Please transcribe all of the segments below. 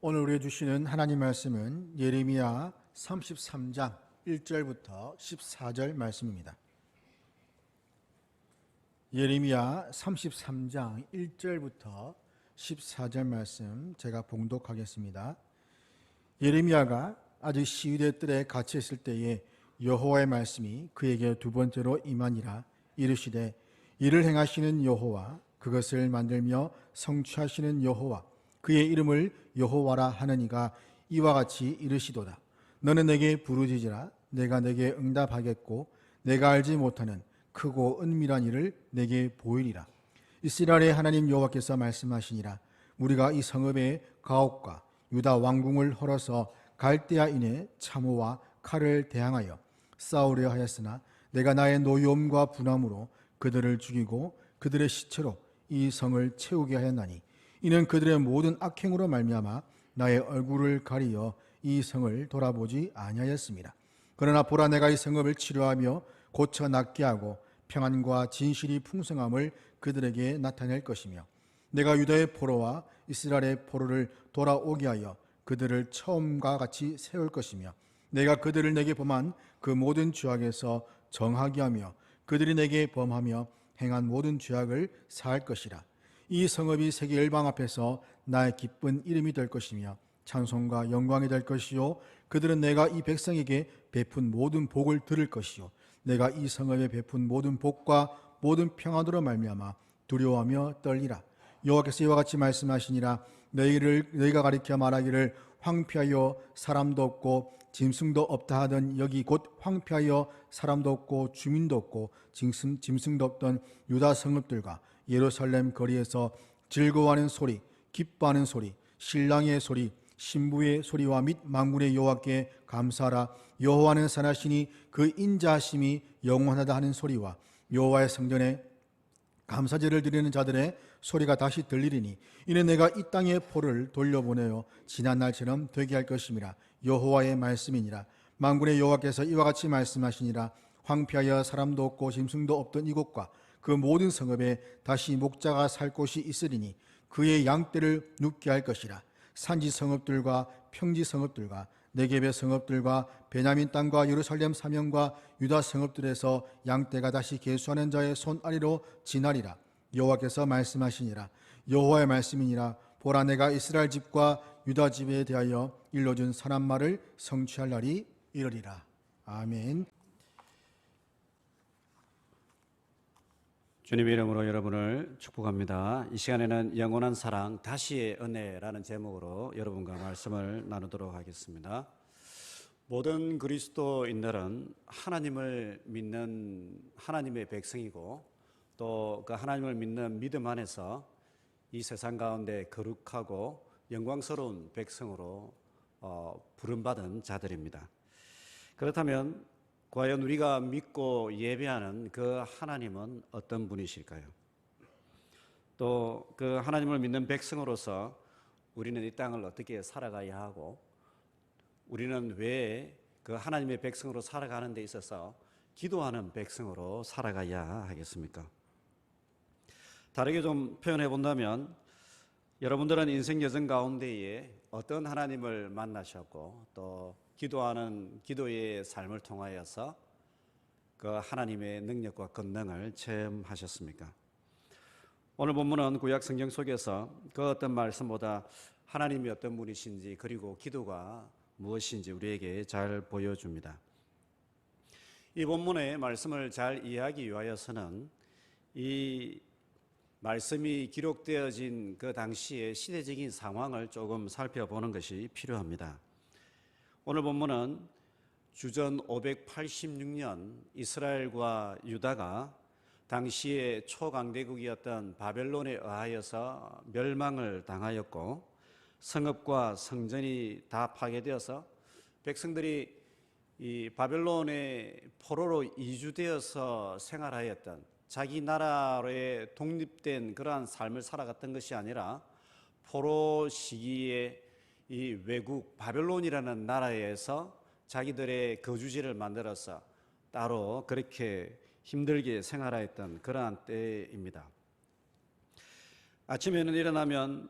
오늘 우리에게 주시는 하나님 말씀은 예레미야 33장 1절부터 14절 말씀입니다. 예레미야 33장 1절부터 14절 말씀 제가 봉독하겠습니다. 예레미야가 아직 시위대 뜰에 갇혀 있을 때에 여호와의 말씀이 그에게 두 번째로 임하니라. 이르시되 이를 행하시는 여호와, 그것을 만들며 성취하시는 여호와, 그의 이름을 여호와라 하느니가 이와 같이 이르시도다. 너는 내게 부르짖으라. 내가 내게 응답하겠고 내가 알지 못하는 크고 은밀한 일을 내게 보이리라. 이스라엘의 하나님 여호와께서 말씀하시니라. 우리가 이 성읍의 가옥과 유다 왕궁을 헐어서 갈대아인의 참호와 칼을 대항하여 싸우려 하였으나 내가 나의 노여움과 분함으로 그들을 죽이고 그들의 시체로 이 성을 채우게 하였나니 이는 그들의 모든 악행으로 말미암아 나의 얼굴을 가리어 이 성을 돌아보지 아니하였습니다. 그러나 보라, 내가 이 성읍을 치료하며 고쳐 낫게 하고 평안과 진실이 풍성함을 그들에게 나타낼 것이며 내가 유다의 포로와 이스라엘의 포로를 돌아오게 하여 그들을 처음과 같이 세울 것이며 내가 그들을 내게 범한 그 모든 죄악에서 정하게 하며 그들이 내게 범하며 행한 모든 죄악을 사할 것이라. 이 성읍이 세계 열방 앞에서 나의 기쁜 이름이 될 것이며 찬송과 영광이 될 것이요, 그들은 내가 이 백성에게 베푼 모든 복을 들을 것이요, 내가 이 성읍에 베푼 모든 복과 모든 평안으로 말미암아 두려워하며 떨리라. 여호와께서 이와 같이 말씀하시니라. 너희가 가리켜 말하기를 황폐하여 사람도 없고 짐승도 없다 하던 여기 곧 황폐하여 사람도 없고 주민도 없고 짐승도 없던 유다 성읍들과 예루살렘 거리에서 즐거워하는 소리, 기뻐하는 소리, 신랑의 소리, 신부의 소리와 및 만군의 여호와께 감사하라. 여호와는 선하시니 그 인자하심이 영원하다 하는 소리와 여호와의 성전에 감사제를 드리는 자들의 소리가 다시 들리리니 이는 내가 이 땅의 포를 돌려보내어 지난 날처럼 되게 할 것임이라. 여호와의 말씀이니라. 만군의 여호와께서 이와 같이 말씀하시니라. 황폐하여 사람도 없고 짐승도 없던 이곳과 그 모든 성읍에 다시 목자가 살 곳이 있으리니 그의 양떼를 눕게 할 것이라. 산지 성읍들과 평지 성읍들과 네겝의 성읍들과 베냐민 땅과 예루살렘 사면과 유다 성읍들에서 양떼가 다시 계수하는 자의 손 아래로 지나리라. 여호와께서 말씀하시니라. 여호와의 말씀이니라. 보라, 내가 이스라엘 집과 유다 집에 대하여 일러준 선한 말을 성취할 날이 이르리라. 아멘. 주님의 이름으로 여러분을 축복합니다. 이 시간에는 영원한 사랑, 다시의 은혜라는 제목으로 여러분과 말씀을 나누도록 하겠습니다. 모든 그리스도인들은 하나님을 믿는 하나님의 백성이고 또 그 하나님을 믿는 믿음 안에서 이 세상 가운데 거룩하고 영광스러운 백성으로 부름받은 자들입니다. 그렇다면 과연 우리가 믿고 예배하는 그 하나님은 어떤 분이실까요? 또 그 하나님을 믿는 백성으로서 우리는 이 땅을 어떻게 살아가야 하고 우리는 왜 그 하나님의 백성으로 살아가는 데 있어서 기도하는 백성으로 살아가야 하겠습니까? 다르게 좀 표현해 본다면 여러분들은 인생 여정 가운데에 어떤 하나님을 만나셨고 또 기도하는 기도의 삶을 통하여서 그 하나님의 능력과 권능을 체험하셨습니까? 오늘 본문은 구약 성경 속에서 그 어떤 말씀보다 하나님이 어떤 분이신지 그리고 기도가 무엇인지 우리에게 잘 보여줍니다. 이 본문의 말씀을 잘 이해하기 위하여서는 이 말씀이 기록되어진 그 당시의 시대적인 상황을 조금 살펴보는 것이 필요합니다. 오늘 본문은 주전 586년 이스라엘과 유다가 당시의 초강대국이었던 바벨론에 의하여서 멸망을 당하였고 성읍과 성전이 다 파괴되어서 백성들이 이 바벨론의 포로로 이주되어서 생활하였던 자기 나라에 독립된 그러한 삶을 살아갔던 것이 아니라 포로 시기에 이 외국 바벨론이라는 나라에서 자기들의 거주지를 만들어서 따로 그렇게 힘들게 생활하였던 그러한 때입니다. 아침에는 일어나면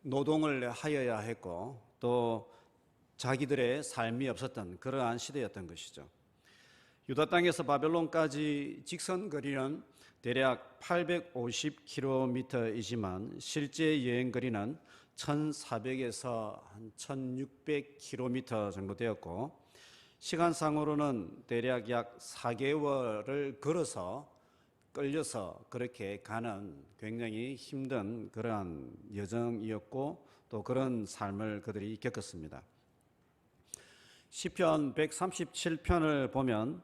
노동을 하여야 했고 또 자기들의 삶이 없었던 그러한 시대였던 것이죠. 유다 땅에서 바벨론까지 직선 거리는 대략 850km이지만 실제 여행 거리는 1400에서 한 1600km 정도 되었고, 시간상으로는 대략 약 4개월을 끌려서 그렇게 가는 굉장히 힘든 그러한 여정이었고, 또 그런 삶을 그들이 겪었습니다. 시편 137편을 보면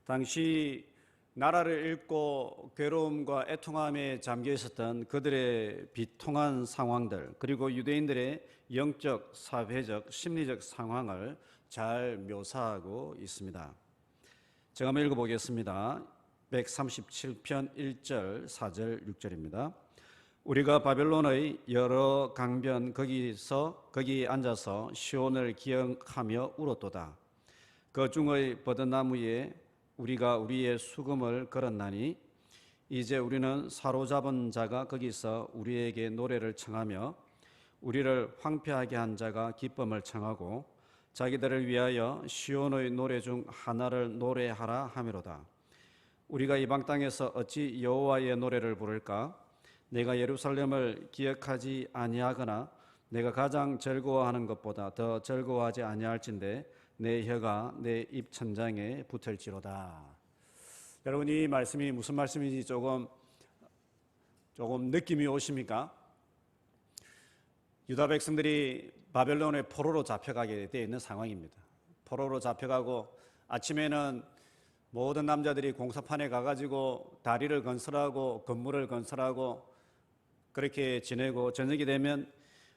당시 나라를 잃고 괴로움과 애통함에 잠겨 있었던 그들의 비통한 상황들, 그리고 유대인들의 영적, 사회적, 심리적 상황을 잘 묘사하고 있습니다. 제가 한번 읽어보겠습니다. 137편 1절, 4절, 6절입니다. 우리가 바벨론의 여러 강변 거기 앉아서 시온을 기억하며 울었도다. 그 중의 버드나무에 우리가 우리의 수금을 걸었나니 이제 우리는 사로잡은 자가 거기서 우리에게 노래를 청하며 우리를 황폐하게 한 자가 기쁨을 청하고 자기들을 위하여 시온의 노래 중 하나를 노래하라 하미로다. 우리가 이방 땅에서 어찌 여호와의 노래를 부를까? 내가 예루살렘을 기억하지 아니하거나 내가 가장 즐거워하는 것보다 더 즐거워하지 아니할진대 내 혀가 내 입 천장에 붙을지로다. 여러분, 이 말씀이 무슨 말씀인지 조금 느낌이 오십니까? 유다 백성들이 바벨론의 포로로 잡혀가게 되어 있는 상황입니다. 포로로 잡혀가고 아침에는 모든 남자들이 공사판에 가가지고 다리를 건설하고 건물을 건설하고 그렇게 지내고, 저녁이 되면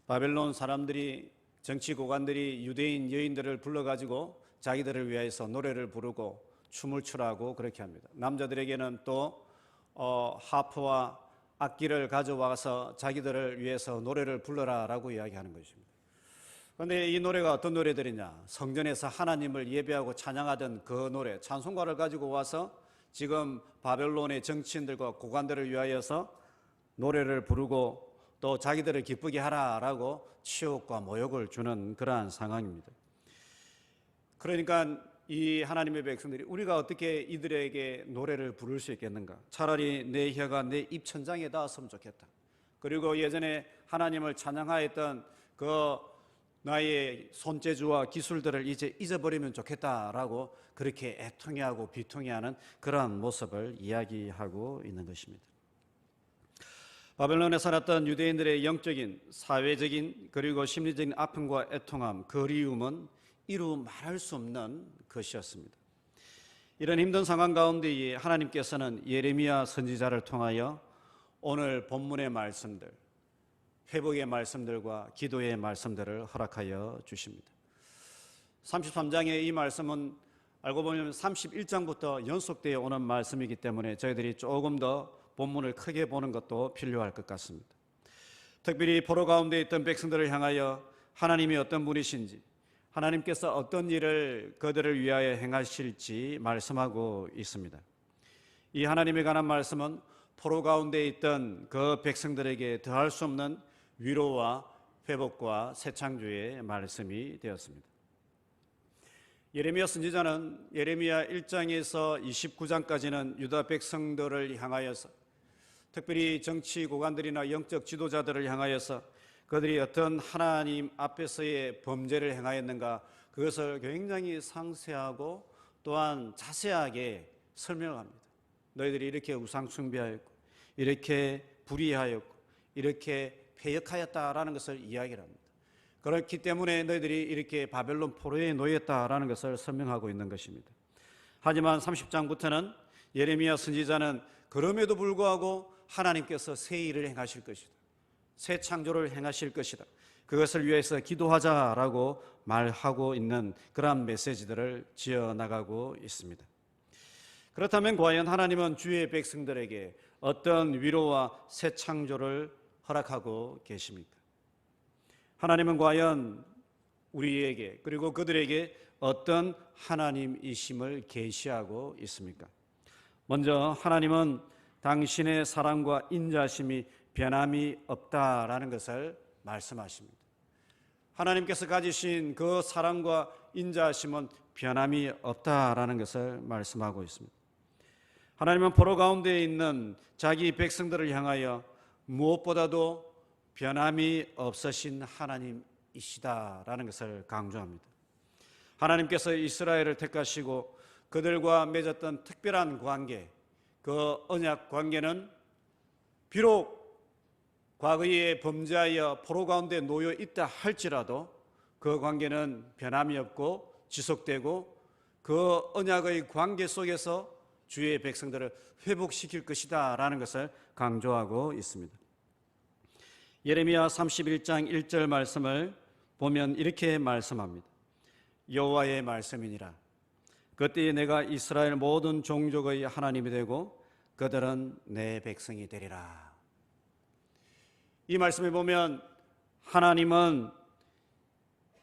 바벨론 사람들이, 정치 고관들이 유대인 여인들을 불러가지고 자기들을 위해서 노래를 부르고 춤을 추라고 그렇게 합니다. 남자들에게는 또 하프와 악기를 가져와서 자기들을 위해서 노래를 불러라라고 이야기하는 것입니다. 그런데 이 노래가 어떤 노래들이냐? 성전에서 하나님을 예배하고 찬양하던 그 노래, 찬송가를 가지고 와서 지금 바벨론의 정치인들과 고관들을 위하여서 노래를 부르고 또 자기들을 기쁘게 하라라고 치욕과 모욕을 주는 그러한 상황입니다. 그러니까 이 하나님의 백성들이 우리가 어떻게 이들에게 노래를 부를 수 있겠는가? 차라리 내 혀가 내 입 천장에 닿았으면 좋겠다. 그리고 예전에 하나님을 찬양하였던 그 나의 손재주와 기술들을 이제 잊어버리면 좋겠다라고 그렇게 애통해하고 비통해하는 그러한 모습을 이야기하고 있는 것입니다. 바벨론에 살았던 유대인들의 영적인, 사회적인, 그리고 심리적인 아픔과 애통함, 그리움은 이루 말할 수 없는 것이었습니다. 이런 힘든 상황 가운데 하나님께서는 예레미야 선지자를 통하여 오늘 본문의 말씀들, 회복의 말씀들과 기도의 말씀들을 허락하여 주십니다. 33장의 이 말씀은 알고 보면 31장부터 연속되어 오는 말씀이기 때문에 저희들이 조금 더 본문을 크게 보는 것도 필요할 것 같습니다. 특별히 포로 가운데 있던 백성들을 향하여 하나님이 어떤 분이신지, 하나님께서 어떤 일을 그들을 위하여 행하실지 말씀하고 있습니다. 이 하나님에 관한 말씀은 포로 가운데 있던 그 백성들에게 더할 수 없는 위로와 회복과 새 창조의 말씀이 되었습니다. 예레미야 선지자는 예레미야 1장에서 29장까지는 유다 백성들을 향하여서, 특별히 정치 고관들이나 영적 지도자들을 향하여서 그들이 어떤 하나님 앞에서의 범죄를 행하였는가, 그것을 굉장히 상세하고 또한 자세하게 설명합니다. 너희들이 이렇게 우상 숭배하였고 이렇게 불의하였고 이렇게 패역하였다라는 것을 이야기를 합니다. 그렇기 때문에 너희들이 이렇게 바벨론 포로에 놓였다라는 것을 설명하고 있는 것입니다. 하지만 30장부터는 예레미야 선지자는 그럼에도 불구하고 하나님께서 새 일을 행하실 것이다, 새 창조를 행하실 것이다, 그것을 위해서 기도하자라고 말하고 있는 그러한 메시지들을 지어나가고 있습니다. 그렇다면 과연 하나님은 주의 백성들에게 어떤 위로와 새 창조를 허락하고 계십니까? 하나님은 과연 우리에게 그리고 그들에게 어떤 하나님이심을 계시하고 있습니까? 먼저 하나님은 당신의 사랑과 인자심이 변함이 없다라는 것을 말씀하십니다. 하나님께서 가지신 그 사랑과 인자하심은 변함이 없다라는 것을 말씀하고 있습니다. 하나님은 포로 가운데 있는 자기 백성들을 향하여 무엇보다도 변함이 없으신 하나님이시다라는 것을 강조합니다. 하나님께서 이스라엘을 택하시고 그들과 맺었던 특별한 관계, 그 언약 관계는 비록 과거에 범죄하여 포로 가운데 놓여 있다 할지라도 그 관계는 변함이 없고 지속되고 그 언약의 관계 속에서 주의 백성들을 회복시킬 것이다 라는 것을 강조하고 있습니다. 예레미야 31장 1절 말씀을 보면 이렇게 말씀합니다. 여호와의 말씀이니라. 그때에 내가 이스라엘 모든 종족의 하나님이 되고 그들은 내 백성이 되리라. 이 말씀에 보면 하나님은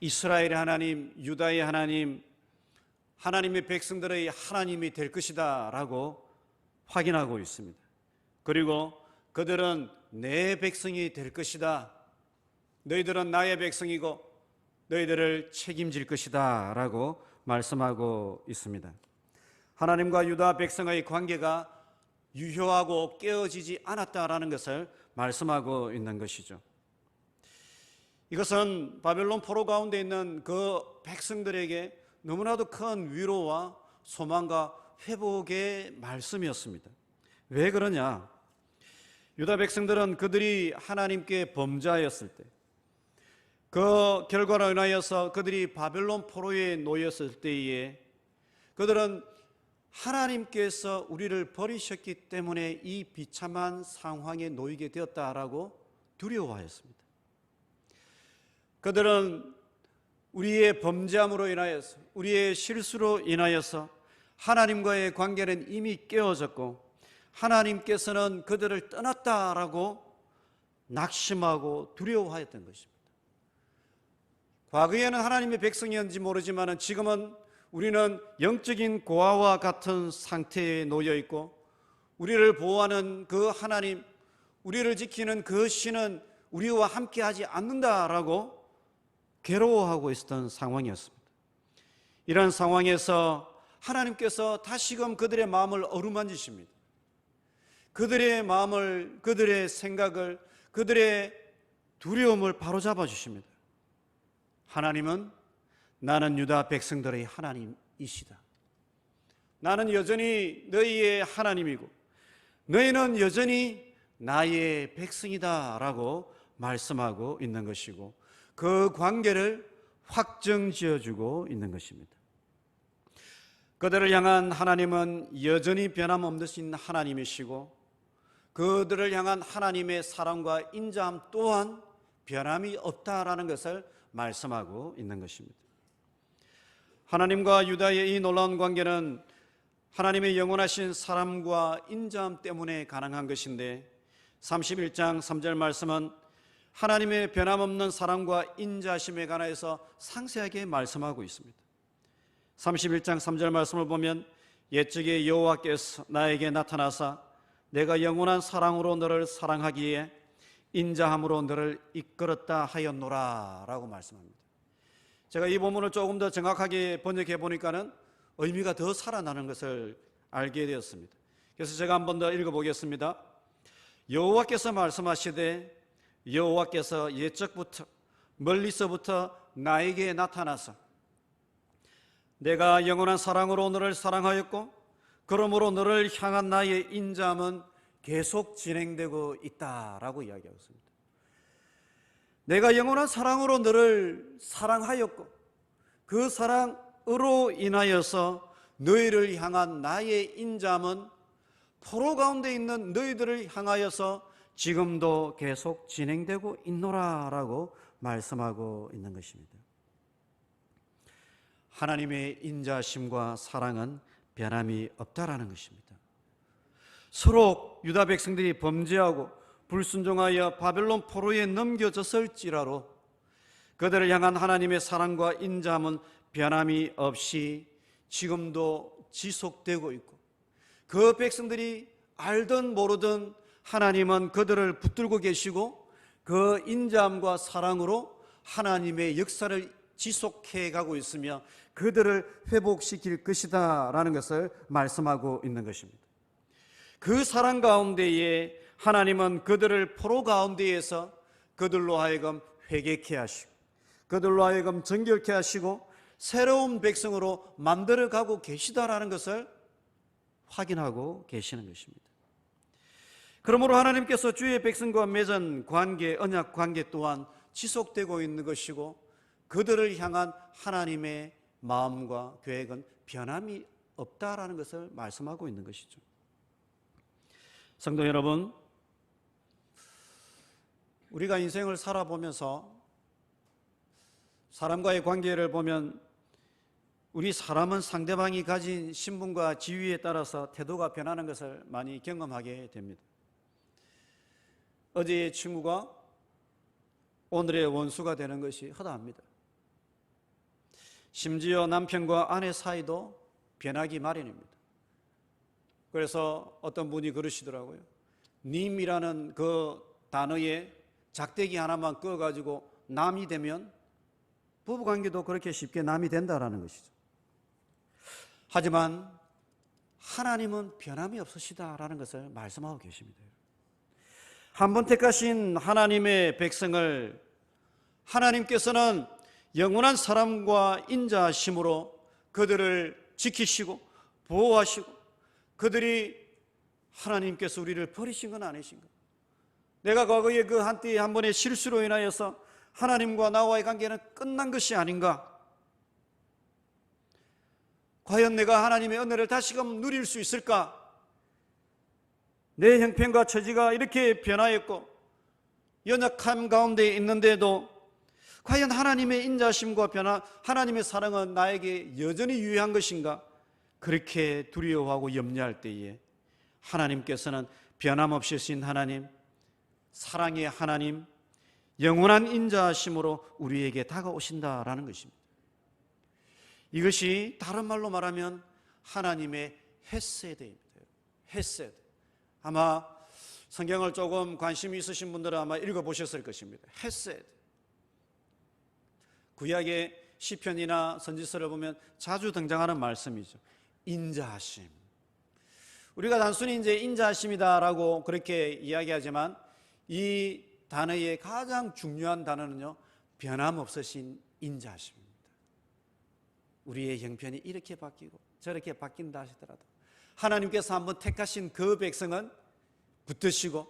이스라엘의 하나님, 유다의 하나님, 하나님의 백성들의 하나님이 될 것이다 라고 확인하고 있습니다. 그리고 그들은 내 백성이 될 것이다. 너희들은 나의 백성이고 너희들을 책임질 것이다 라고 말씀하고 있습니다. 하나님과 유다 백성의 관계가 유효하고 깨어지지 않았다라는 것을 말씀하고 있는 것이죠. 이것은 바벨론 포로 가운데 있는 그 백성들에게 너무나도 큰 위로와 소망과 회복의 말씀이었습니다. 왜 그러냐? 유다 백성들은 그들이 하나님께 범죄하였을 때, 그 결과로 인하여서 그들이 바벨론 포로에 놓였을 때에 그들은 하나님께서 우리를 버리셨기 때문에 이 비참한 상황에 놓이게 되었다라고 두려워하였습니다. 그들은 우리의 범죄함으로 인하여서, 우리의 실수로 인하여서 하나님과의 관계는 이미 깨어졌고 하나님께서는 그들을 떠났다라고 낙심하고 두려워하였던 것입니다. 과거에는 하나님의 백성이었는지 모르지만 지금은 우리는 영적인 고아와 같은 상태에 놓여 있고 우리를 보호하는 그 하나님, 우리를 지키는 그 신은 우리와 함께하지 않는다라고 괴로워하고 있었던 상황이었습니다. 이런 상황에서 하나님께서 다시금 그들의 마음을 어루만지십니다. 그들의 마음을, 그들의 생각을, 그들의 두려움을 바로잡아 주십니다. 하나님은 나는 유다 백성들의 하나님이시다. 나는 여전히 너희의 하나님이고 너희는 여전히 나의 백성이다 라고 말씀하고 있는 것이고 그 관계를 확정지어주고 있는 것입니다. 그들을 향한 하나님은 여전히 변함없으신 하나님이시고 그들을 향한 하나님의 사랑과 인자함 또한 변함이 없다라는 것을 말씀하고 있는 것입니다. 하나님과 유다의 이 놀라운 관계는 하나님의 영원하신 사랑과 인자함 때문에 가능한 것인데 31장 3절 말씀은 하나님의 변함없는 사랑과 인자심에 관하여서 상세하게 말씀하고 있습니다. 31장 3절 말씀을 보면 옛적에 여호와께서 나에게 나타나사 내가 영원한 사랑으로 너를 사랑하기에 인자함으로 너를 이끌었다 하였노라 라고 말씀합니다. 제가 이 본문을 조금 더 정확하게 번역해 보니까는 의미가 더 살아나는 것을 알게 되었습니다. 그래서 제가 한 번 더 읽어보겠습니다. 여호와께서 말씀하시되 여호와께서 옛적부터 멀리서부터 나에게 나타나서 내가 영원한 사랑으로 너를 사랑하였고 그러므로 너를 향한 나의 인자함은 계속 진행되고 있다라고 이야기하고 있습니다. 내가 영원한 사랑으로 너를 사랑하였고 그 사랑으로 인하여서 너희를 향한 나의 인자함은 포로 가운데 있는 너희들을 향하여서 지금도 계속 진행되고 있노라라고 말씀하고 있는 것입니다. 하나님의 인자심과 사랑은 변함이 없다라는 것입니다. 서로 유다 백성들이 범죄하고 불순종하여 바벨론 포로에 넘겨졌을지라도 그들을 향한 하나님의 사랑과 인자함은 변함이 없이 지금도 지속되고 있고 그 백성들이 알든 모르든 하나님은 그들을 붙들고 계시고 그 인자함과 사랑으로 하나님의 역사를 지속해 가고 있으며 그들을 회복시킬 것이다 라는 것을 말씀하고 있는 것입니다. 그 사랑 가운데에 하나님은 그들을 포로 가운데에서 그들로 하여금 회개케 하시고 그들로 하여금 정결케 하시고 새로운 백성으로 만들어가고 계시다라는 것을 확인하고 계시는 것입니다. 그러므로 하나님께서 주의 백성과 맺은 관계, 언약 관계 또한 지속되고 있는 것이고 그들을 향한 하나님의 마음과 계획은 변함이 없다라는 것을 말씀하고 있는 것이죠. 성도 여러분, 우리가 인생을 살아보면서 사람과의 관계를 보면 우리 사람은 상대방이 가진 신분과 지위에 따라서 태도가 변하는 것을 많이 경험하게 됩니다. 어제의 친구가 오늘의 원수가 되는 것이 허다합니다. 심지어 남편과 아내 사이도 변하기 마련입니다. 그래서 어떤 분이 그러시더라고요. 님이라는 그 단어에 작대기 하나만 꺼가지고 남이 되면 부부관계도 그렇게 쉽게 남이 된다라는 것이죠. 하지만 하나님은 변함이 없으시다라는 것을 말씀하고 계십니다. 한 번 택하신 하나님의 백성을 하나님께서는 영원한 사랑과 인자하심으로 그들을 지키시고 보호하시고 그들이 하나님께서 우리를 버리신 건 아니신가? 내가 과거에 그 한때 한 번의 실수로 인하여서 하나님과 나와의 관계는 끝난 것이 아닌가? 과연 내가 하나님의 은혜를 다시금 누릴 수 있을까? 내 형편과 처지가 이렇게 변하였고 연약함 가운데 있는데도 과연 하나님의 인자심과 변화, 하나님의 사랑은 나에게 여전히 유효한 것인가? 그렇게 두려워하고 염려할 때에 하나님께서는 변함없이 신 하나님, 사랑의 하나님, 영원한 인자하심으로 우리에게 다가오신다라는 것입니다. 이것이 다른 말로 말하면 하나님의 헤세드입니다. 헤세드. 아마 성경을 조금 관심이 있으신 분들은 아마 읽어보셨을 것입니다. 헤세드. 구약의 시편이나 선지서를 보면 자주 등장하는 말씀이죠. 인자하심. 우리가 단순히 이제 인자하심이다라고 그렇게 이야기하지만 이 단어의 가장 중요한 단어는요, 변함없으신 인자하심입니다. 우리의 형편이 이렇게 바뀌고 저렇게 바뀐다 하시더라도 하나님께서 한번 택하신 그 백성은 붙드시고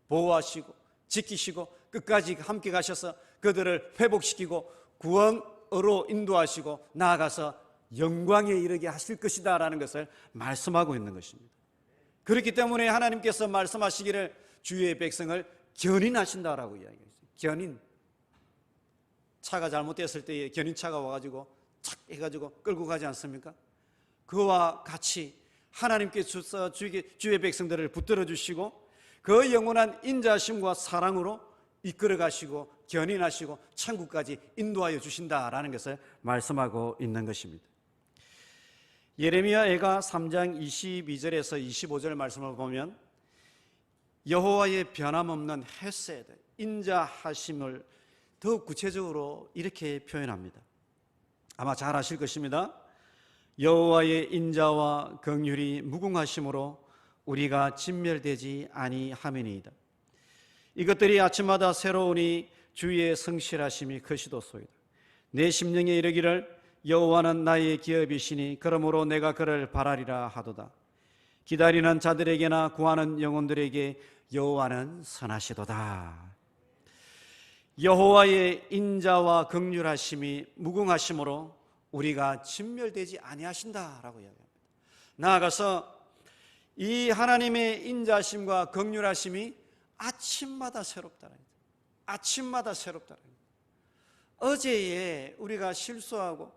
보호하시고 지키시고 끝까지 함께 가셔서 그들을 회복시키고 구원으로 인도하시고 나아가서 영광에 이르게 하실 것이다 라는 것을 말씀하고 있는 것입니다. 그렇기 때문에 하나님께서 말씀하시기를 주의 백성을 견인하신다라고 이야기했어요. 견인. 차가 잘못됐을 때에 견인차가 와가지고 착 해가지고 끌고 가지 않습니까? 그와 같이 하나님께서 주의 백성들을 붙들어 주시고 그 영원한 인자심과 사랑으로 이끌어 가시고 견인하시고 천국까지 인도하여 주신다라는 것을 말씀하고 있는 것입니다. 예레미야애가 3장 22절에서 25절 말씀을 보면 여호와의 변함없는 헤세드, 인자하심을 더욱 구체적으로 이렇게 표현합니다. 아마 잘 아실 것입니다. 여호와의 인자와 긍휼이 무궁하심으로 우리가 진멸되지 아니하매니이다. 이것들이 아침마다 새로우니 주의 성실하심이 크시도소이다. 내 심령에 이르기를 여호와는 나의 기업이시니 그러므로 내가 그를 바라리라 하도다. 기다리는 자들에게나 구하는 영혼들에게 여호와는 선하시도다. 여호와의 인자와 긍휼하심이 무궁하심으로 우리가 진멸되지 아니하신다라고 이야기합니다. 나아가서 이 하나님의 인자심과 긍휼하심이 아침마다 새롭다는 거예요. 아침마다 새롭다는 거예요. 어제에 우리가 실수하고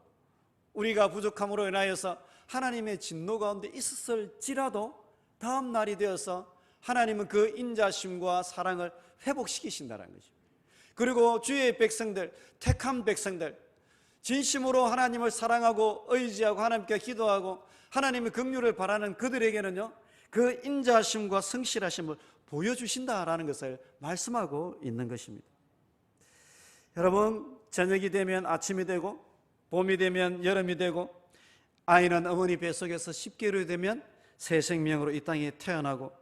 우리가 부족함으로 인하여서 하나님의 진노 가운데 있었을지라도 다음 날이 되어서 하나님은 그 인자심과 사랑을 회복시키신다는 거죠. 그리고 주의 백성들, 택한 백성들, 진심으로 하나님을 사랑하고 의지하고 하나님께 기도하고 하나님의 긍휼을 바라는 그들에게는요, 그 인자심과 성실하심을 보여주신다라는 것을 말씀하고 있는 것입니다. 여러분, 저녁이 되면 아침이 되고 봄이 되면 여름이 되고 아이는 어머니 뱃속에서 10개월이 되면 새 생명으로 이 땅에 태어나고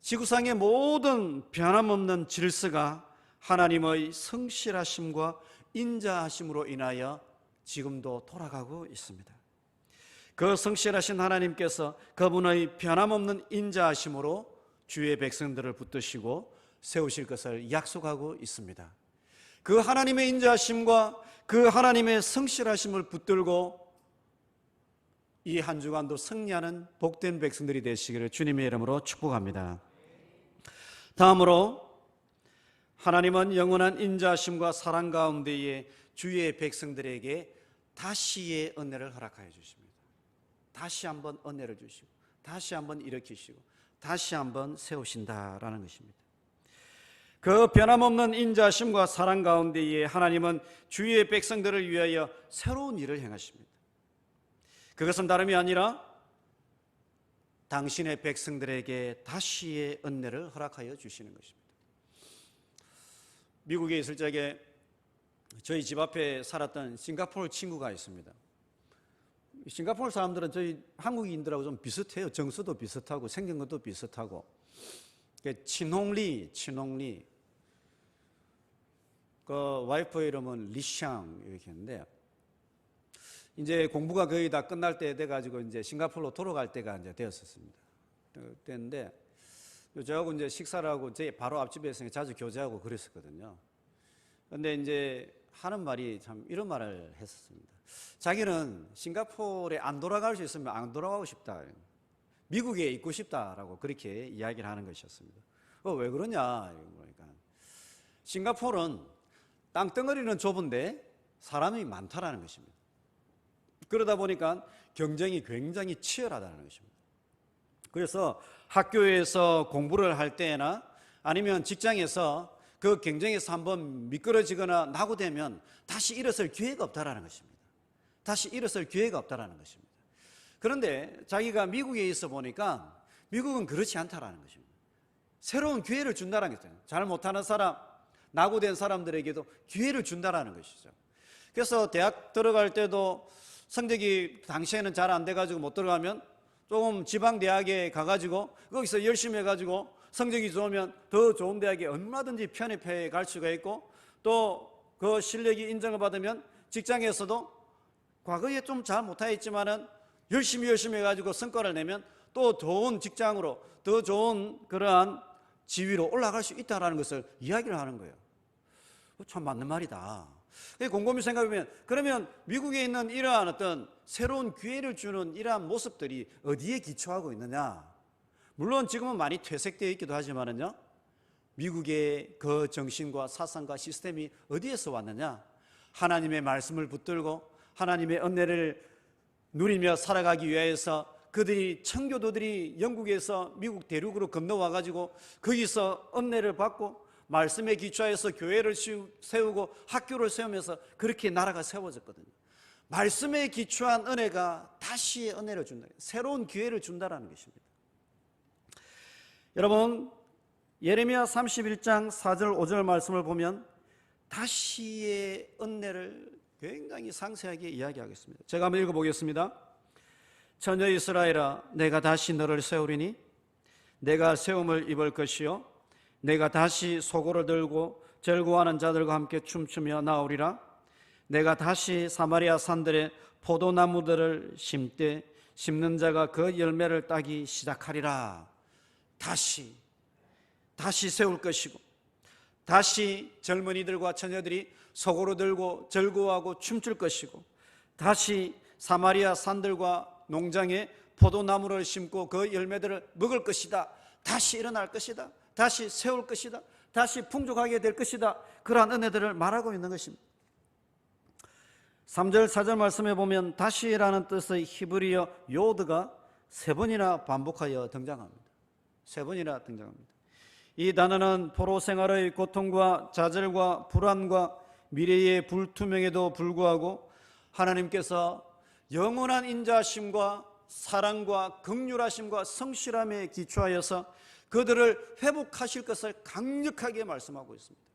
지구상의 모든 변함없는 질서가 하나님의 성실하심과 인자하심으로 인하여 지금도 돌아가고 있습니다. 그 성실하신 하나님께서 그분의 변함없는 인자하심으로 주의 백성들을 붙드시고 세우실 것을 약속하고 있습니다. 그 하나님의 인자하심과 그 하나님의 성실하심을 붙들고 이 한 주간도 승리하는 복된 백성들이 되시기를 주님의 이름으로 축복합니다. 다음으로 하나님은 영원한 인자하심과 사랑 가운데에 주의 백성들에게 다시의 은혜를 허락하여 주십니다. 다시 한번 은혜를 주시고 다시 한번 일으키시고 다시 한번 세우신다라는 것입니다. 그 변함없는 인자하심과 사랑 가운데에 하나님은 주의 백성들을 위하여 새로운 일을 행하십니다. 그것은 다름이 아니라 당신의 백성들에게 다시의 은혜를 허락하여 주시는 것입니다. 미국에 있을 적에 저희 집 앞에 살았던 싱가포르 친구가 있습니다. 싱가포르 사람들은 저희 한국인들하고 좀 비슷해요. 정서도 비슷하고 생긴 것도 비슷하고. 친홍리 그 와이프 이름은 리샹 이렇게 했는데 이제 공부가 거의 다 끝날 때 돼가지고 이제 싱가포르로 돌아갈 때가 이제 되었었습니다. 그때인데 저하고 이제 식사를 하고 제 바로 앞집에 자주 교제하고 그랬었거든요. 근데 이제 하는 말이 참 이런 말을 했었습니다. 자기는 싱가포르에 안 돌아갈 수 있으면 안 돌아가고 싶다. 미국에 있고 싶다라고 그렇게 이야기를 하는 것이었습니다. 왜 그러냐? 그러니까 싱가포르는 땅덩어리는 좁은데 사람이 많다라는 것입니다. 그러다 보니까 경쟁이 굉장히 치열하다는 것입니다. 그래서 학교에서 공부를 할 때나 아니면 직장에서 그 경쟁에서 한번 미끄러지거나 낙오되면 다시 일어설 기회가 없다라는 것입니다. 다시 일어설 기회가 없다라는 것입니다. 그런데 자기가 미국에 있어 보니까 미국은 그렇지 않다라는 것입니다. 새로운 기회를 준다는 거죠. 잘 못하는 사람, 낙오된 사람들에게도 기회를 준다라는 것이죠. 그래서 대학 들어갈 때도 성적이 당시에는 잘 안 돼가지고 못 들어가면 조금 지방 대학에 가가지고 거기서 열심히 해가지고 성적이 좋으면 더 좋은 대학에 얼마든지 편입해 갈 수가 있고 또 그 실력이 인정을 받으면 직장에서도 과거에 좀 잘 못하였지만은 열심히 해가지고 성과를 내면 또 좋은 직장으로 더 좋은 그러한 지위로 올라갈 수 있다는 것을 이야기를 하는 거예요. 참 맞는 말이다. 곰곰이 생각해보면 그러면 미국에 있는 이러한 어떤 새로운 기회를 주는 이러한 모습들이 어디에 기초하고 있느냐? 물론 지금은 많이 퇴색되어 있기도 하지만은요, 미국의 그 정신과 사상과 시스템이 어디에서 왔느냐? 하나님의 말씀을 붙들고 하나님의 은혜를 누리며 살아가기 위해서 그들이 청교도들이 영국에서 미국 대륙으로 건너와 가지고 거기서 은혜를 받고 말씀에 기초해서 교회를 세우고 학교를 세우면서 그렇게 나라가 세워졌거든요. 말씀에 기초한 은혜가 다시 은혜를 준다. 새로운 기회를 준다라는 것입니다. 여러분, 예레미야 31장 4절 5절 말씀을 보면 다시의 은혜를 굉장히 상세하게 이야기하겠습니다. 제가 한번 읽어보겠습니다. 처녀 이스라엘아, 내가 다시 너를 세우리니 내가 세움을 입을 것이요 내가 다시 소고를 들고 절구하는 자들과 함께 춤추며 나오리라. 내가 다시 사마리아 산들에 포도나무들을 심되 심는 자가 그 열매를 따기 시작하리라. 다시 세울 것이고 다시 젊은이들과 처녀들이 소고로 들고 절구하고 춤출 것이고 다시 사마리아 산들과 농장에 포도나무를 심고 그 열매들을 먹을 것이다. 다시 일어날 것이다. 다시 세울 것이다. 다시 풍족하게 될 것이다. 그러한 은혜들을 말하고 있는 것입니다. 3절 4절 말씀에 보면 다시라는 뜻의 히브리어 요드가 3번이나 반복하여 등장합니다. 3번이나 등장합니다. 이 단어는 포로 생활의 고통과 좌절과 불안과 미래의 불투명에도 불구하고 하나님께서 영원한 인자심과 사랑과 긍휼하심과 성실함에 기초하여서 그들을 회복하실 것을 강력하게 말씀하고 있습니다.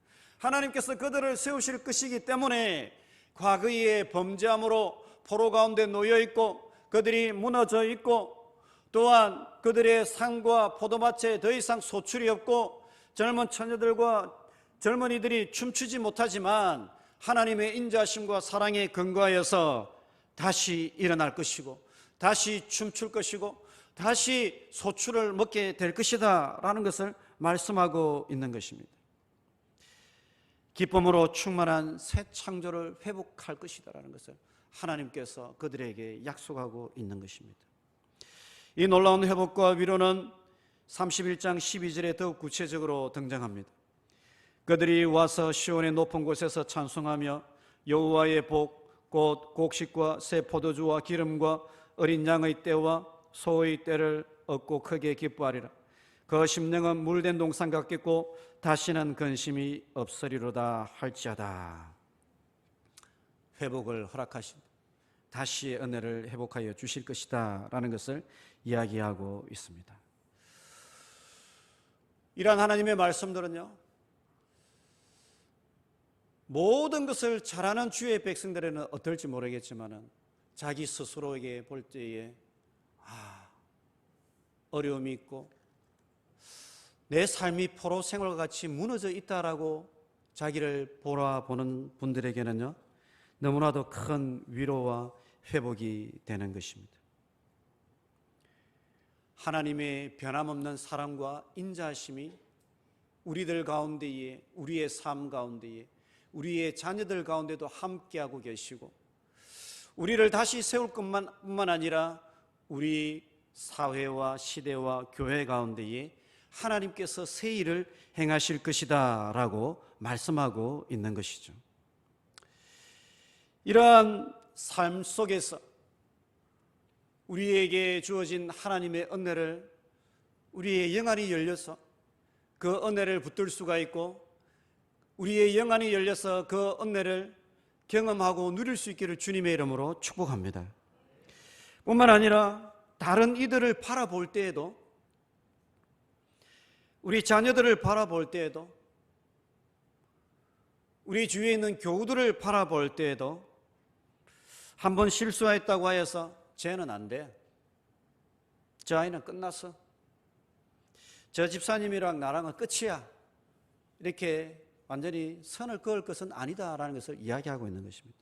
하나님께서 그들을 세우실 것이기 때문에 과거의 범죄함으로 포로 가운데 놓여 있고 그들이 무너져 있고 또한 그들의 산과 포도밭에 더 이상 소출이 없고 젊은 처녀들과 젊은이들이 춤추지 못하지만 하나님의 인자하심과 사랑에 근거하여서 다시 일어날 것이고 다시 춤출 것이고 다시 소출을 먹게 될 것이다 라는 것을 말씀하고 있는 것입니다. 기쁨으로 충만한 새 창조를 회복할 것이다 라는 것을 하나님께서 그들에게 약속하고 있는 것입니다. 이 놀라운 회복과 위로는 31장 12절에 더욱 구체적으로 등장합니다. 그들이 와서 시온의 높은 곳에서 찬송하며 여호와의 복 곧 곡식과 새 포도주와 기름과 어린 양의 떼와 소의 떼를 얻고 크게 기뻐하리라. 그 심령은 물된 동산 같겠고 다시는 근심이 없으리로다 할지어다. 회복을 허락하신 다시의 은혜를 회복하여 주실 것이다 라는 것을 이야기하고 있습니다. 이러한 하나님의 말씀들은요, 모든 것을 잘하는 주의 백성들에는 어떨지 모르겠지만 자기 스스로에게 볼 때에 어려움이 있고 내 삶이 포로 생활과 같이 무너져 있다라고 자기를 돌아보는 분들에게는요, 너무나도 큰 위로와 회복이 되는 것입니다. 하나님의 변함없는 사랑과 인자하심이 우리들 가운데에, 우리의 삶 가운데에, 우리의 자녀들 가운데도 함께하고 계시고 우리를 다시 세울 것뿐만 아니라 우리 사회와 시대와 교회 가운데에 하나님께서 새 일을 행하실 것이다 라고 말씀하고 있는 것이죠. 이러한 삶 속에서 우리에게 주어진 하나님의 은혜를 우리의 영안이 열려서 그 은혜를 붙들 수가 있고 우리의 영안이 열려서 그 은혜를 경험하고 누릴 수 있기를 주님의 이름으로 축복합니다. 뿐만 아니라 다른 이들을 바라볼 때에도, 우리 자녀들을 바라볼 때에도, 우리 주위에 있는 교우들을 바라볼 때에도 한번 실수했다고 하여서 쟤는 안 돼, 저 아이는 끝났어, 저 집사님이랑 나랑은 끝이야, 이렇게 완전히 선을 그을 것은 아니다라는 것을 이야기하고 있는 것입니다.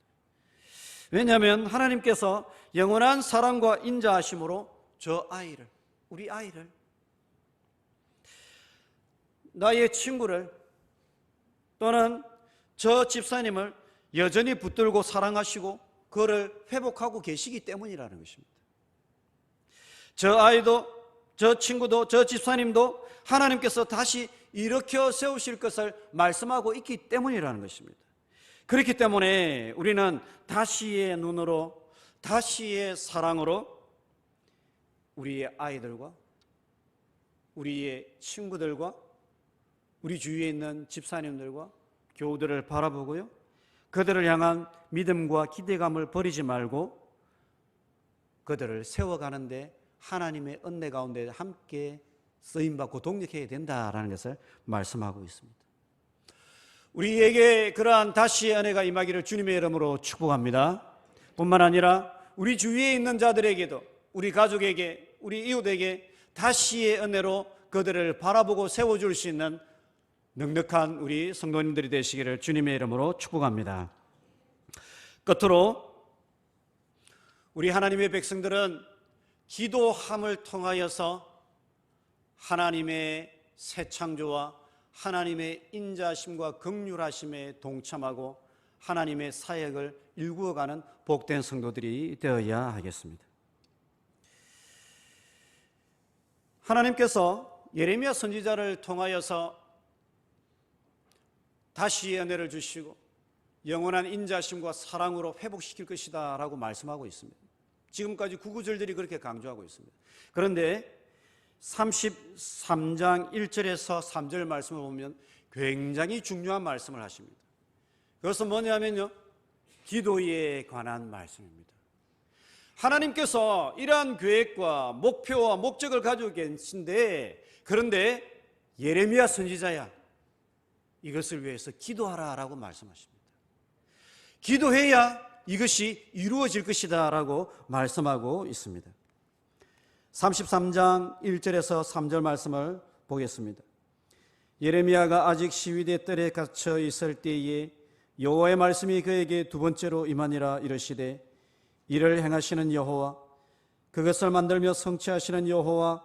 왜냐하면 하나님께서 영원한 사랑과 인자하심으로 저 아이를, 우리 아이를, 나의 친구를 또는 저 집사님을 여전히 붙들고 사랑하시고 그를 회복하고 계시기 때문이라는 것입니다. 저 아이도, 저 친구도, 저 집사님도 하나님께서 다시 일으켜 세우실 것을 말씀하고 있기 때문이라는 것입니다. 그렇기 때문에 우리는 다시의 눈으로, 다시의 사랑으로 우리의 아이들과 우리의 친구들과 우리 주위에 있는 집사님들과 교우들을 바라보고요, 그들을 향한 믿음과 기대감을 버리지 말고 그들을 세워가는데 하나님의 은혜 가운데 함께 쓰임받고 동력해야 된다라는 것을 말씀하고 있습니다. 우리에게 그러한 다시의 은혜가 임하기를 주님의 이름으로 축복합니다. 뿐만 아니라 우리 주위에 있는 자들에게도, 우리 가족에게, 우리 이웃에게 다시의 은혜로 그들을 바라보고 세워줄 수 있는 넉넉한 우리 성도님들이 되시기를 주님의 이름으로 축복합니다. 끝으로 우리 하나님의 백성들은 기도함을 통하여서 하나님의 새 창조와 하나님의 인자하심과 긍휼하심에 동참하고 하나님의 사역을 일구어가는 복된 성도들이 되어야 하겠습니다. 하나님께서 예레미야 선지자를 통하여서 다시 은혜를 주시고 영원한 인자심과 사랑으로 회복시킬 것이다 라고 말씀하고 있습니다. 지금까지 구구절들이 그렇게 강조하고 있습니다. 그런데 33장 1절에서 3절 말씀을 보면 굉장히 중요한 말씀을 하십니다. 그것은 뭐냐면요, 기도에 관한 말씀입니다. 하나님께서 이러한 계획과 목표와 목적을 가지고 계신데, 그런데 예레미야 선지자야, 이것을 위해서 기도하라라고 말씀하십니다. 기도해야 이것이 이루어질 것이다 라고 말씀하고 있습니다. 33장 1절에서 3절 말씀을 보겠습니다. 예레미야가 아직 시위대 뜰에 갇혀 있을 때에 여호와의 말씀이 그에게 두 번째로 임하니라. 이르시되 이를 행하시는 여호와, 그것을 만들며 성취하시는 여호와,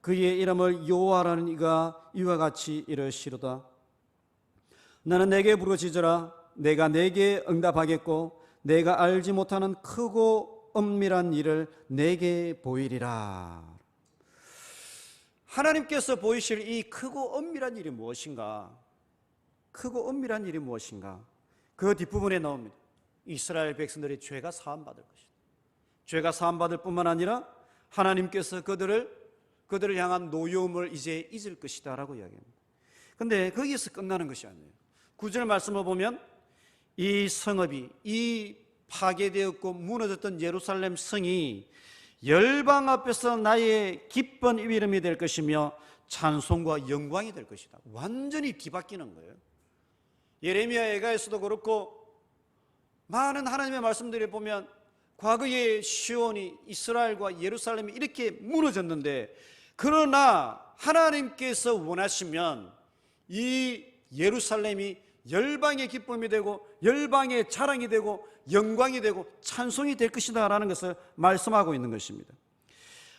그의 이름을 여호와라는 이가 이와 같이 이르시로다. 너는 내게 부르짖으라. 내가 내게 응답하겠고 내가 알지 못하는 크고 엄밀한 일을 내게 보이리라. 하나님께서 보이실 이 크고 엄밀한 일이 무엇인가? 크고 엄밀한 일이 무엇인가? 그 뒷부분에 나옵니다. 이스라엘 백성들의 죄가 사함받을 것이다. 죄가 사함받을 뿐만 아니라 하나님께서 그들을 향한 노여움을 이제 잊을 것이다 라고 이야기합니다. 그런데 거기에서 끝나는 것이 아니에요. 9절 말씀을 보면 이 성읍이, 이 파괴되었고 무너졌던 예루살렘 성이 열방 앞에서 나의 기쁜 이름이 될 것이며 찬송과 영광이 될 것이다. 완전히 뒤바뀌는 거예요. 예레미야 예가에서도 그렇고 많은 하나님의 말씀들을 보면 과거의 시온이, 이스라엘과 예루살렘이 이렇게 무너졌는데, 그러나 하나님께서 원하시면 이 예루살렘이 열방의 기쁨이 되고 열방의 자랑이 되고 영광이 되고 찬송이 될 것이다 라는 것을 말씀하고 있는 것입니다.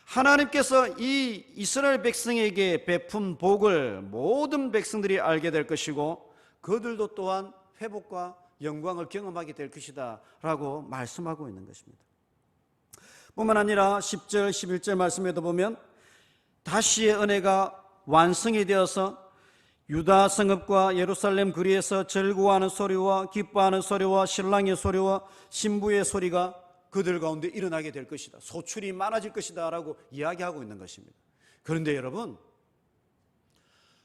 하나님께서 이 이스라엘 백성에게 베푼 복을 모든 백성들이 알게 될 것이고 그들도 또한 회복과 영광을 경험하게 될 것이다 라고 말씀하고 있는 것입니다. 뿐만 아니라 10절 11절 말씀에도 보면 다시의 은혜가 완성이 되어서 유다 성읍과 예루살렘 거리에서 즐거워하는 소리와 기뻐하는 소리와 신랑의 소리와 신부의 소리가 그들 가운데 일어나게 될 것이다. 소출이 많아질 것이다 라고 이야기하고 있는 것입니다. 그런데 여러분,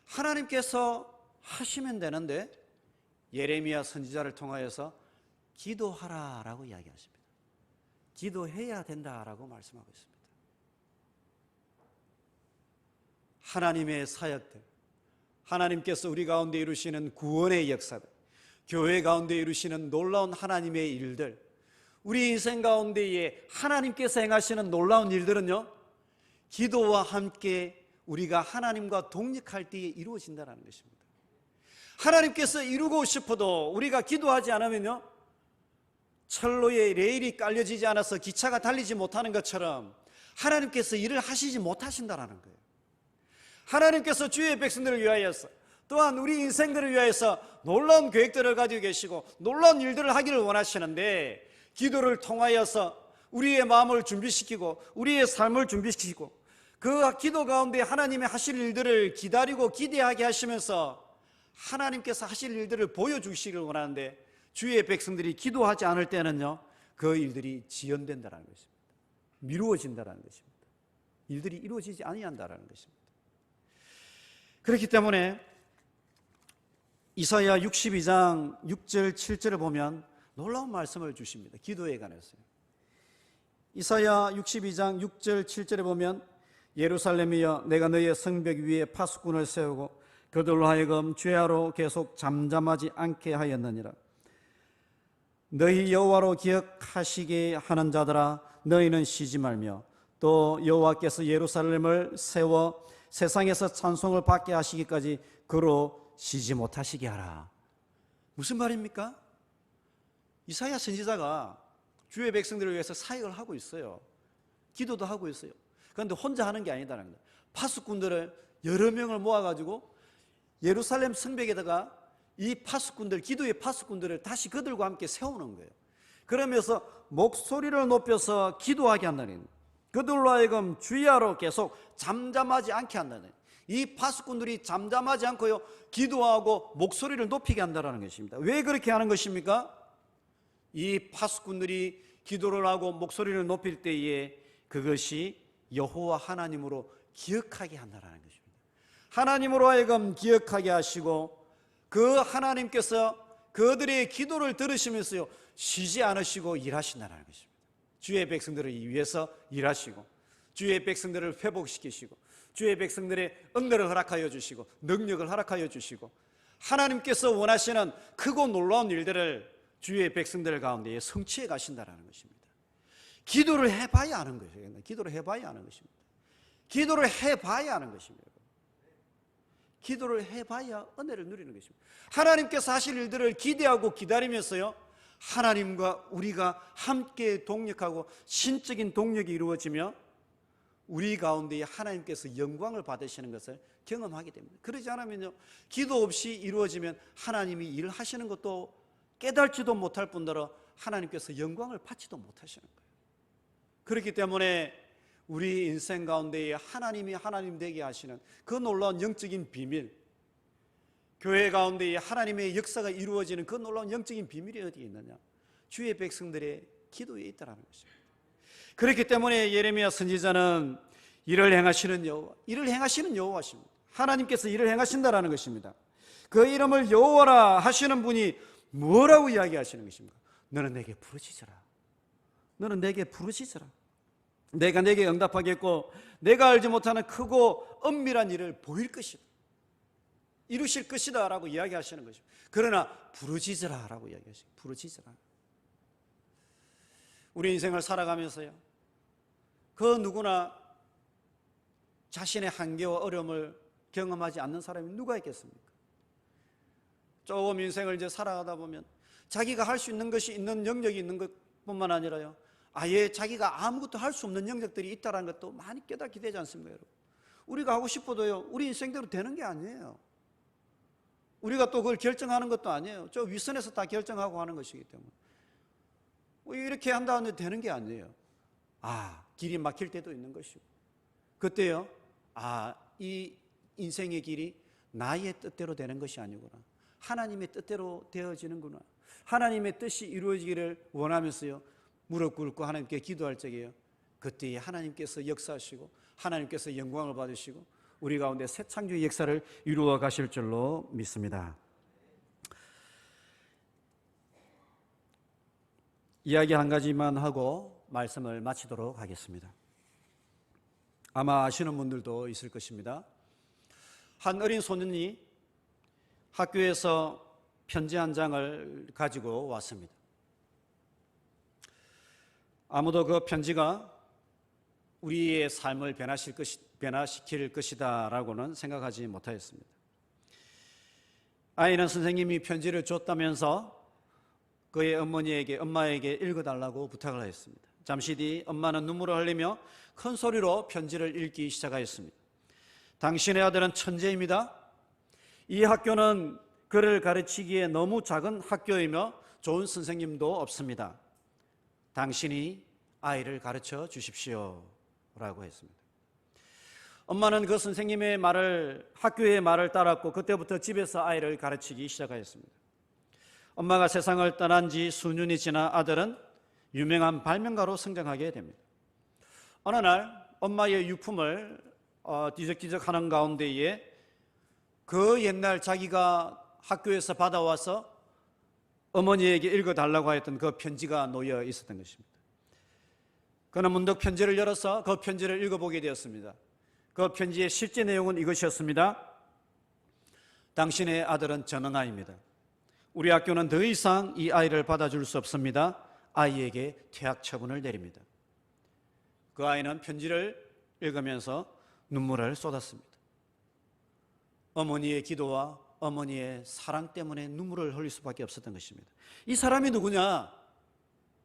하나님께서 하시면 되는데 예레미야 선지자를 통하여서 기도하라 라고 이야기하십니다. 기도해야 된다라고 말씀하고 있습니다. 하나님의 사역들, 하나님께서 우리 가운데 이루시는 구원의 역사들, 교회 가운데 이루시는 놀라운 하나님의 일들, 우리 인생 가운데에 하나님께서 행하시는 놀라운 일들은요, 기도와 함께 우리가 하나님과 동역할 때에 이루어진다는 것입니다. 하나님께서 이루고 싶어도 우리가 기도하지 않으면요, 철로에 레일이 깔려지지 않아서 기차가 달리지 못하는 것처럼 하나님께서 일을 하시지 못하신다는 거예요. 하나님께서 주의 백성들을 위하여서 또한 우리 인생들을 위하여서 놀라운 계획들을 가지고 계시고 놀라운 일들을 하기를 원하시는데, 기도를 통하여서 우리의 마음을 준비시키고 우리의 삶을 준비시키고 그 기도 가운데 하나님의 하실 일들을 기다리고 기대하게 하시면서 하나님께서 하실 일들을 보여주시기를 원하는데, 주의 백성들이 기도하지 않을 때는요, 그 일들이 지연된다는 것입니다. 미루어진다는 것입니다. 일들이 이루어지지 아니한다는 것입니다. 그렇기 때문에 이사야 62장 6절 7절을 보면 놀라운 말씀을 주십니다. 기도에 관해서요. 이사야 62장 6절 7절에 보면 예루살렘이여, 내가 너의 성벽 위에 파수꾼을 세우고 그들로 하여금 죄하로 계속 잠잠하지 않게 하였느니라. 너희 여호와로 기억하시게 하는 자들아, 너희는 쉬지 말며 또 여호와께서 예루살렘을 세워 세상에서 찬송을 받게 하시기까지 그로 쉬지 못하시게 하라. 무슨 말입니까? 이사야 선지자가 주의 백성들을 위해서 사역을 하고 있어요. 기도도 하고 있어요. 그런데 혼자 하는 게 아니다는 거예요. 파수꾼들을 여러 명을 모아가지고 예루살렘 성벽에다가 이 파수꾼들, 기도의 파수꾼들을 다시 그들과 함께 세우는 거예요. 그러면서 목소리를 높여서 기도하게 한다는 거예요. 그들로 하여금 주야로 계속 잠잠하지 않게 한다는, 이 파수꾼들이 잠잠하지 않고요, 기도하고 목소리를 높이게 한다는 것입니다. 왜 그렇게 하는 것입니까? 이 파수꾼들이 기도를 하고 목소리를 높일 때에 그것이 여호와 하나님으로 기억하게 한다는 것입니다. 하나님으로 하여금 기억하게 하시고 그 하나님께서 그들의 기도를 들으시면서요, 쉬지 않으시고 일하신다는 것입니다. 주의 백성들을 위해서 일하시고 주의 백성들을 회복시키시고 주의 백성들의 은혜를 허락하여 주시고 능력을 허락하여 주시고 하나님께서 원하시는 크고 놀라운 일들을 주의 백성들 가운데 성취해 가신다라는 것입니다. 기도를 해봐야 하는 것이에요. 기도를 해봐야 하는 것입니다. 기도를 해봐야 하는 것입니다. 기도를 해봐야 은혜를 누리는 것입니다. 하나님께서 하실 일들을 기대하고 기다리면서요, 하나님과 우리가 함께 동력하고 신적인 동력이 이루어지며 우리 가운데 하나님께서 영광을 받으시는 것을 경험하게 됩니다. 그러지 않으면요, 기도 없이 이루어지면 하나님이 일하시는 것도 깨달지도 못할 뿐더러 하나님께서 영광을 받지도 못하시는 거예요. 그렇기 때문에 우리 인생 가운데에 하나님이 하나님 되게 하시는 그 놀라운 영적인 비밀, 교회 가운데에 하나님의 역사가 이루어지는 그 놀라운 영적인 비밀이 어디에 있느냐? 주의 백성들의 기도에 있다는 것입니다. 그렇기 때문에 예레미야 선지자는 일을 행하시는 여호와, 일을 행하시는 여호와십니다. 하나님께서 일을 행하신다라는 것입니다. 그 이름을 여호와라 하시는 분이 뭐라고 이야기하시는 것입니까? 너는 내게 부르짖어라. 너는 내게 부르짖어라. 내가 내게 응답하겠고 내가 알지 못하는 크고 엄밀한 일을 보일 것이다, 이루실 것이다 라고 이야기하시는 것입니다. 그러나 부르짖으라 라고 이야기하시죠. 부르짖으라. 우리 인생을 살아가면서요, 그 누구나 자신의 한계와 어려움을 경험하지 않는 사람이 누가 있겠습니까? 조금 인생을 이제 살아가다 보면 자기가 할 수 있는 것이 있는 영역이 있는 것뿐만 아니라요, 아예 자기가 아무것도 할 수 없는 영역들이 있다는 것도 많이 깨닫게 되지 않습니까, 여러분? 우리가 하고 싶어도요, 우리 인생대로 되는 게 아니에요. 우리가 또 그걸 결정하는 것도 아니에요. 저 윗선에서 다 결정하고 하는 것이기 때문에 이렇게 한다는데 되는 게 아니에요. 길이 막힐 때도 있는 것이고, 그때요, 이 인생의 길이 나의 뜻대로 되는 것이 아니구나, 하나님의 뜻대로 되어지는구나, 하나님의 뜻이 이루어지기를 원하면서요 무릎 꿇고 하나님께 기도할 적에요, 그때 하나님께서 역사하시고 하나님께서 영광을 받으시고 우리 가운데 새 창조의 역사를 이루어 가실 줄로 믿습니다. 이야기 한 가지만 하고 말씀을 마치도록 하겠습니다. 아마 아시는 분들도 있을 것입니다. 한 어린 소년이 학교에서 편지 한 장을 가지고 왔습니다. 아무도 그 편지가 우리의 삶을 변화시킬 것이다 라고는 생각하지 못하였습니다. 아이는 선생님이 편지를 줬다면서 그의 엄마에게 읽어달라고 부탁을 하였습니다. 잠시 뒤 엄마는 눈물을 흘리며 큰 소리로 편지를 읽기 시작하였습니다. 당신의 아들은 천재입니다. 이 학교는 그를 가르치기에 너무 작은 학교이며 좋은 선생님도 없습니다. 당신이 아이를 가르쳐 주십시오 라고 했습니다. 엄마는 그 선생님의 말을, 학교의 말을 따랐고 그때부터 집에서 아이를 가르치기 시작하였습니다. 엄마가 세상을 떠난 지 수년이 지나 아들은 유명한 발명가로 성장하게 됩니다. 어느 날 엄마의 유품을 뒤적뒤적하는 가운데에 그 옛날 자기가 학교에서 받아와서 어머니에게 읽어달라고 하였던 그 편지가 놓여 있었던 것입니다. 그는 문득 편지를 열어서 그 편지를 읽어보게 되었습니다. 그 편지의 실제 내용은 이것이었습니다. 당신의 아들은 전능아입니다. 우리 학교는 더 이상 이 아이를 받아줄 수 없습니다. 아이에게 퇴학 처분을 내립니다. 그 아이는 편지를 읽으면서 눈물을 쏟았습니다. 어머니의 기도와 어머니의 사랑 때문에 눈물을 흘릴 수밖에 없었던 것입니다. 이 사람이 누구냐?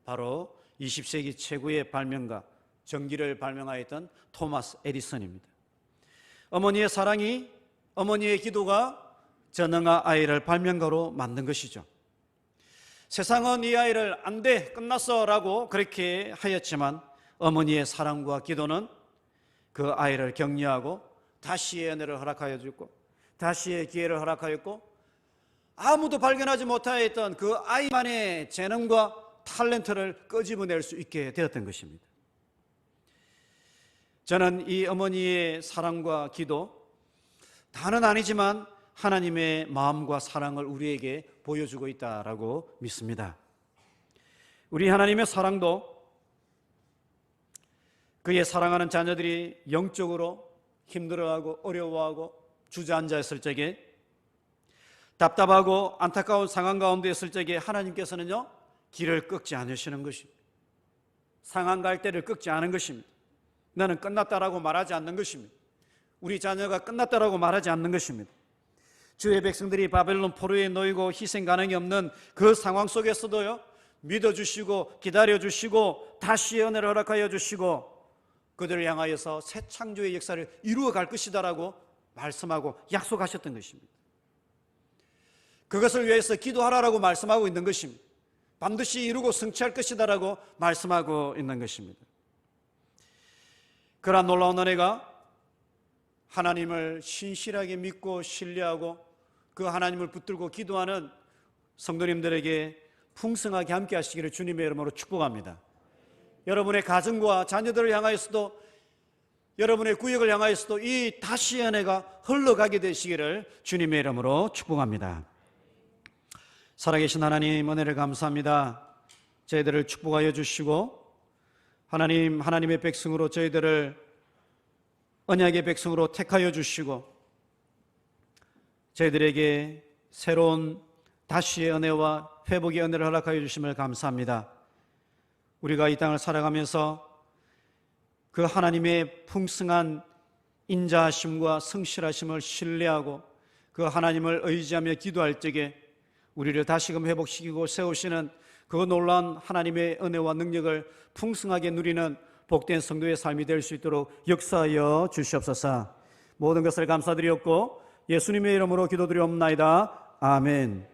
바로 20세기 최고의 발명가, 전기를 발명하였던 토마스 에디슨입니다. 어머니의 사랑이, 어머니의 기도가 전능아 아이를 발명가로 만든 것이죠. 세상은 이 아이를 안 돼, 끝났어 라고 그렇게 하였지만 어머니의 사랑과 기도는 그 아이를 격려하고 다시의 은혜를 허락하여 주고 다시의 기회를 허락하였고 아무도 발견하지 못하였던 그 아이만의 재능과 탤런트를 끄집어낼 수 있게 되었던 것입니다. 저는 이 어머니의 사랑과 기도, 다는 아니지만 하나님의 마음과 사랑을 우리에게 보여주고 있다라고 믿습니다. 우리 하나님의 사랑도 그의 사랑하는 자녀들이 영적으로 힘들어하고 어려워하고 주저앉아 있을 적에 답답하고 안타까운 상황 가운데 있을 적에 하나님께서는요, 길을 꺾지 않으시는 것입니다. 상한 갈대를 꺾지 않은 것입니다. 나는 끝났다라고 말하지 않는 것입니다. 우리 자녀가 끝났다라고 말하지 않는 것입니다. 주의 백성들이 바벨론 포로에 놓이고 희생 가능이 없는 그 상황 속에서도요, 믿어주시고 기다려주시고 다시의 은혜를 허락하여 주시고 그들을 향하여서 새 창조의 역사를 이루어 갈 것이다라고 말씀하고 약속하셨던 것입니다. 그것을 위해서 기도하라라고 말씀하고 있는 것입니다. 반드시 이루고 성취할 것이다라고 말씀하고 있는 것입니다. 그러한 놀라운 은혜가 하나님을 신실하게 믿고 신뢰하고 그 하나님을 붙들고 기도하는 성도님들에게 풍성하게 함께 하시기를 주님의 이름으로 축복합니다. 여러분의 가정과 자녀들을 향하여서도 여러분의 구역을 향하여서도 이 다시의 은혜가 흘러가게 되시기를 주님의 이름으로 축복합니다. 살아계신 하나님, 은혜를 감사합니다. 저희들을 축복하여 주시고 하나님의 백성으로 저희들을 언약의 백성으로 택하여 주시고 저희들에게 새로운 다시의 은혜와 회복의 은혜를 허락하여 주심을 감사합니다. 우리가 이 땅을 살아가면서 그 하나님의 풍성한 인자하심과 성실하심을 신뢰하고 그 하나님을 의지하며 기도할 적에 우리를 다시금 회복시키고 세우시는 그 놀라운 하나님의 은혜와 능력을 풍성하게 누리는 복된 성도의 삶이 될 수 있도록 역사하여 주시옵소서. 모든 것을 감사드리옵고 예수님의 이름으로 기도드리옵나이다. 아멘.